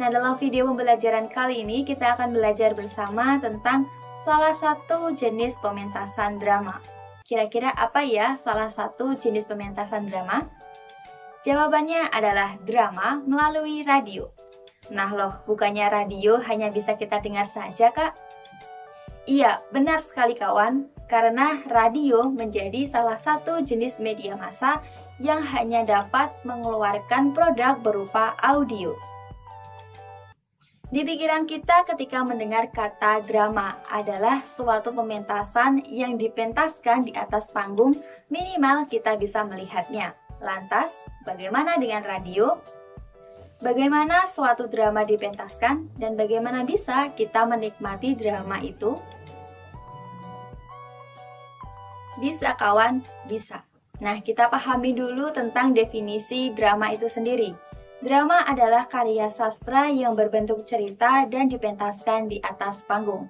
Nah, dalam video pembelajaran kali ini kita akan belajar bersama tentang salah satu jenis pementasan drama. Kira-kira apa ya salah satu jenis pementasan drama? Jawabannya adalah drama melalui radio. Nah loh, bukannya radio hanya bisa kita dengar saja, Kak? Iya, benar sekali kawan, karena radio menjadi salah satu jenis media massa yang hanya dapat mengeluarkan produk berupa audio. Di pikiran kita ketika mendengar kata drama adalah suatu pementasan yang dipentaskan di atas panggung, minimal kita bisa melihatnya. Lantas, bagaimana dengan radio? Bagaimana suatu drama dipentaskan dan bagaimana bisa kita menikmati drama itu? Bisa kawan, bisa. Nah, kita pahami dulu tentang definisi drama itu sendiri. Drama adalah karya sastra yang berbentuk cerita dan dipentaskan di atas panggung.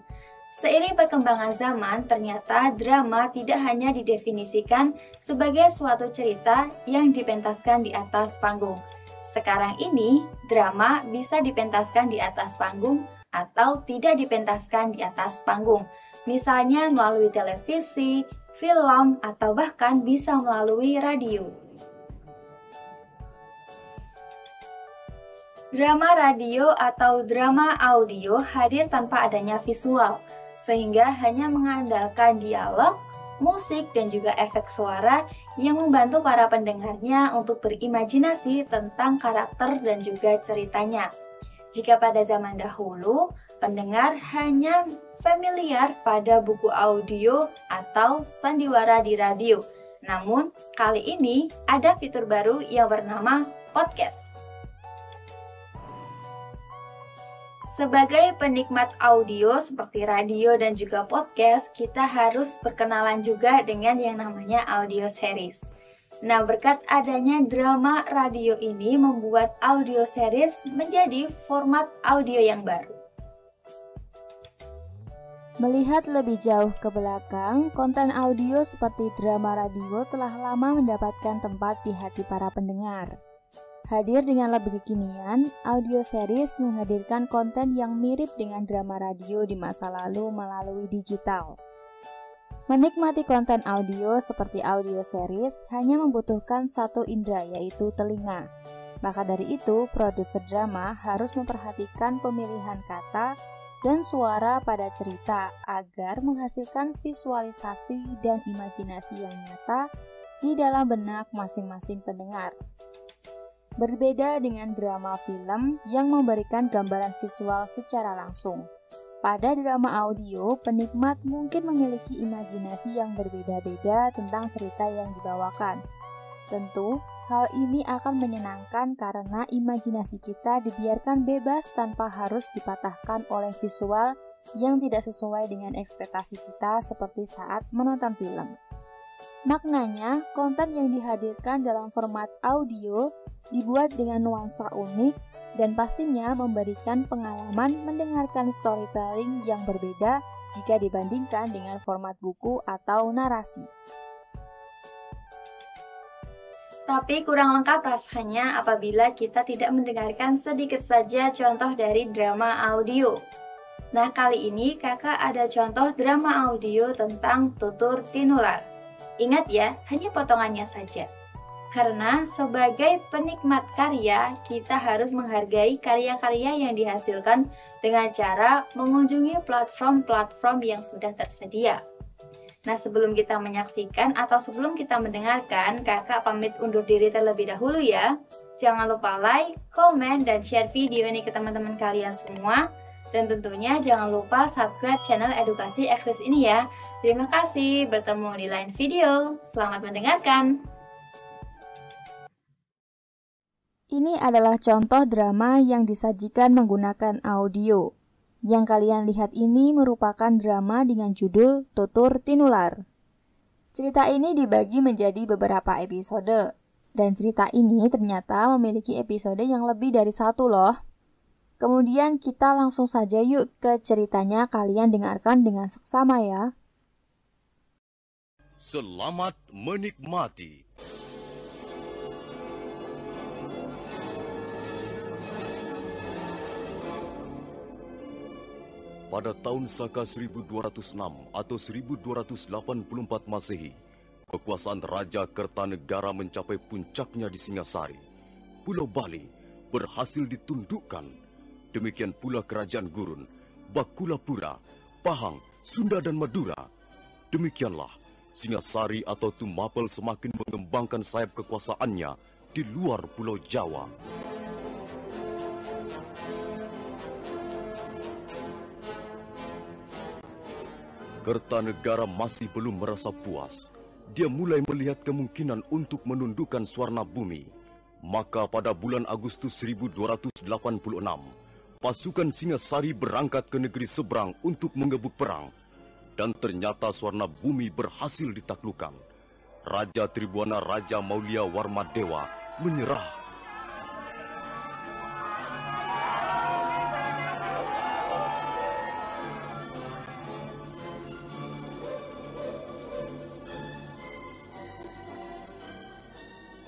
Seiring perkembangan zaman, ternyata drama tidak hanya didefinisikan sebagai suatu cerita yang dipentaskan di atas panggung. Sekarang ini, drama bisa dipentaskan di atas panggung atau tidak dipentaskan di atas panggung. Misalnya melalui televisi, film, atau bahkan bisa melalui radio. Drama radio atau drama audio hadir tanpa adanya visual, sehingga hanya mengandalkan dialog, musik, dan juga efek suara yang membantu para pendengarnya untuk berimajinasi tentang karakter dan juga ceritanya. Jika pada zaman dahulu, pendengar hanya familiar pada buku audio atau sandiwara di radio. Namun, kali ini ada fitur baru yang bernama podcast. Sebagai penikmat audio seperti radio dan juga podcast, kita harus berkenalan juga dengan yang namanya audio series. Nah, berkat adanya drama radio ini membuat audio series menjadi format audio yang baru. Melihat lebih jauh ke belakang, konten audio seperti drama radio telah lama mendapatkan tempat di hati para pendengar. Hadir dengan lebih kekinian, audio series menghadirkan konten yang mirip dengan drama radio di masa lalu melalui digital. Menikmati konten audio seperti audio series hanya membutuhkan satu indera, yaitu telinga. Maka dari itu, produser drama harus memperhatikan pemilihan kata dan suara pada cerita agar menghasilkan visualisasi dan imajinasi yang nyata di dalam benak masing-masing pendengar. Berbeda dengan drama film yang memberikan gambaran visual secara langsung. Pada drama audio, penikmat mungkin memiliki imajinasi yang berbeda-beda tentang cerita yang dibawakan. Tentu, hal ini akan menyenangkan karena imajinasi kita dibiarkan bebas tanpa harus dipatahkan oleh visual yang tidak sesuai dengan ekspektasi kita seperti saat menonton film. Maknanya, konten yang dihadirkan dalam format audio dibuat dengan nuansa unik dan pastinya memberikan pengalaman mendengarkan storytelling yang berbeda jika dibandingkan dengan format buku atau narasi. Tapi kurang lengkap rasanya apabila kita tidak mendengarkan sedikit saja contoh dari drama audio. Nah, kali ini kakak ada contoh drama audio tentang Tutur Tinular. Ingat ya, hanya potongannya saja. Karena sebagai penikmat karya, kita harus menghargai karya-karya yang dihasilkan dengan cara mengunjungi platform-platform yang sudah tersedia. Nah, sebelum kita menyaksikan atau sebelum kita mendengarkan, kakak pamit undur diri terlebih dahulu ya. Jangan lupa like, komen, dan share video ini ke teman-teman kalian semua. Dan tentunya jangan lupa subscribe channel Edukasi Eksis ini ya. Terima kasih, bertemu di lain video. Selamat mendengarkan. Ini adalah contoh drama yang disajikan menggunakan audio. Yang kalian lihat ini merupakan drama dengan judul Tutur Tinular. Cerita ini dibagi menjadi beberapa episode. Dan cerita ini ternyata memiliki episode yang lebih dari satu loh. Kemudian kita langsung saja yuk ke ceritanya, kalian dengarkan dengan seksama ya. Selamat menikmati. Pada tahun Saka 1206 atau 1284 Masehi, kekuasaan Raja Kertanegara mencapai puncaknya di Singasari. Pulau Bali berhasil ditundukkan. Demikian pula Kerajaan Gurun, Bakulapura, Pahang, Sunda dan Madura. Demikianlah Singasari atau Tumapel semakin mengembangkan sayap kekuasaannya di luar Pulau Jawa. Kertanegara masih belum merasa puas. Dia mulai melihat kemungkinan untuk menundukkan Swarnabumi. Maka pada bulan Agustus 1286, pasukan Singasari berangkat ke negeri seberang untuk mengebuk perang. Dan ternyata Swarnabumi berhasil ditaklukkan. Raja Tribuana Raja Maulia Warmadewa menyerah.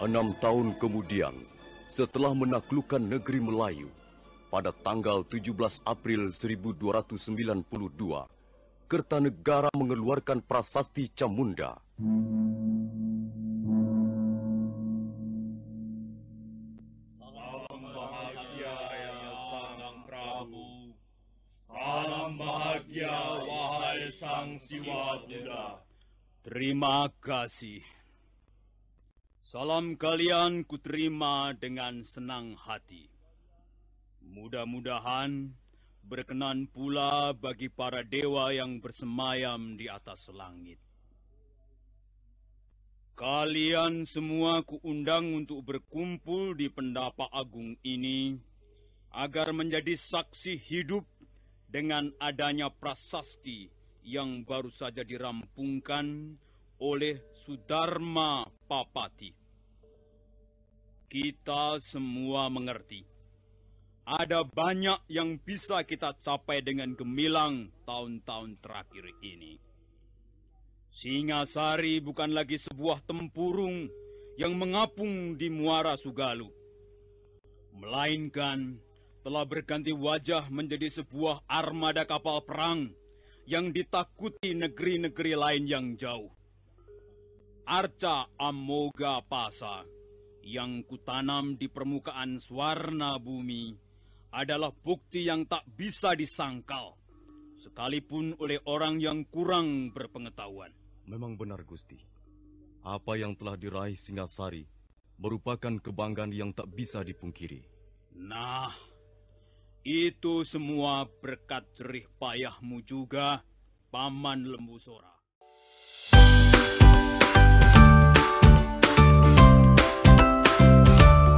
Enam tahun kemudian, setelah menaklukkan negeri Melayu, pada tanggal 17 April 1292, Kertanegara mengeluarkan prasasti Camunda. Salam bahagia ya Sang Prabu. Salam bahagia wahai Sang Siwa Buddha. Terima kasih. Salam kalian kuterima dengan senang hati. Mudah-mudahan berkenan pula bagi para dewa yang bersemayam di atas langit. Kalian semua kuundang untuk berkumpul di Pendapa Agung ini agar menjadi saksi hidup dengan adanya prasasti yang baru saja dirampungkan oleh Sudarma Papati. Kita semua mengerti, ada banyak yang bisa kita capai dengan gemilang tahun-tahun terakhir ini. Singasari bukan lagi sebuah tempurung yang mengapung di Muara Sugalu, melainkan telah berganti wajah menjadi sebuah armada kapal perang yang ditakuti negeri-negeri lain yang jauh. Arca Amoga Pasa yang kutanam di permukaan Swarnabumi adalah bukti yang tak bisa disangkal, sekalipun oleh orang yang kurang berpengetahuan. Memang benar, Gusti. Apa yang telah diraih Singasari merupakan kebanggaan yang tak bisa dipungkiri. Nah, itu semua berkat jerih payahmu juga, Paman Lembusora.